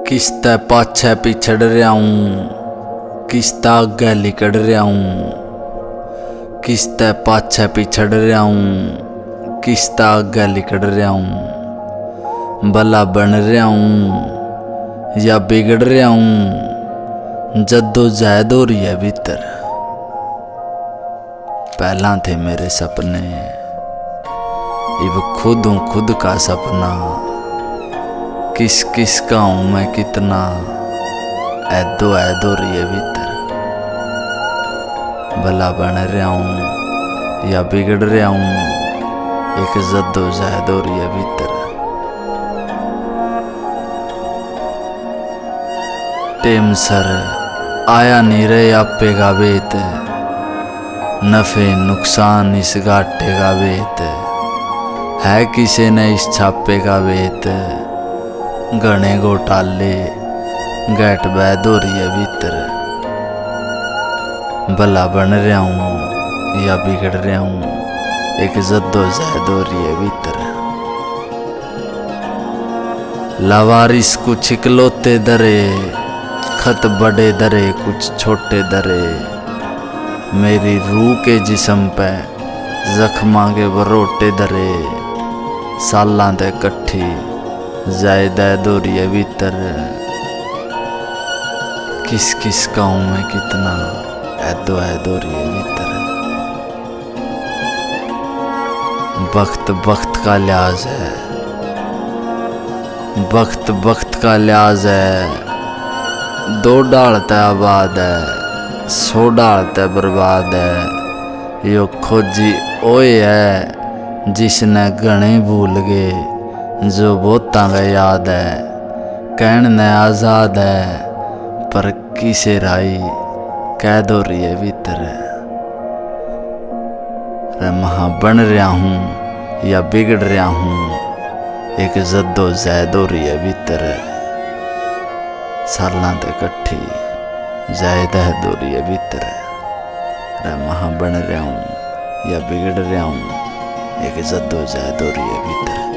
किसते पाछे पिछड़ रहा हूँ, किसता आगे लिकड़ रहा हूँ, किसते पाछे पिछड़ रहा हूँ, किसता आगे लिकड़ रहा हूँ। भला बन रहा हूँ या बिगड़ रहा हूँ, जद्दोजहद हो रही है भीतर। पहला थे मेरे सपने, इब खुद हूँ खुद का सपना। किस किस का हूँ मैं कितना, ऐदो ऐद हो रही है भीतर। भला बन रहा हूँ या बिगड़ रहा हूँ, एक जद्दोजहद हो रही है भीतर। टेम सर आया नहीं रहे आपे का बेत, नफे नुकसान इस घाटे का बेत है। किसी ने इस छापे का बेत, घने घोटाले गैट बैद हो रही है भीतर। भला बन रहा हूँ या बिगड़ रहा हूँ, एक जद्दोजहद हो रही है भीतर। लावारिस कुछ इकलौते दरे, खत बड़े दरे कुछ छोटे दरे। मेरी रूह के जिस्म पे जख्मां के बरोटे दरे, सालां दे कट्ठी जायदाद हो रही है भीतर। किस किस का हूँ मैं कितना, ऐदो ऐद हो रही है भीतर। वक्त वक्त का लिहाज है, वक्त वक्त का लिहाज है। दो डालता आबाद है, 100 डालता बर्बाद है। यो खोजी ओए है जिसने घने भूल गए, जो बहुतां का याद है। कहन ने आजाद है पर किसे राई, कैद हो रही है भीतर। महा बन रहा हूँ या बिगड़ रहा हूँ, एक जद्दोजहद हो रही है भीतर। सालां ते कट्ठी जायदाद हो रही है भीतर। महा बन रहा हूँ या बिगड़ रहा हूँ, एक जद्दोजहद हो रही है भीतर।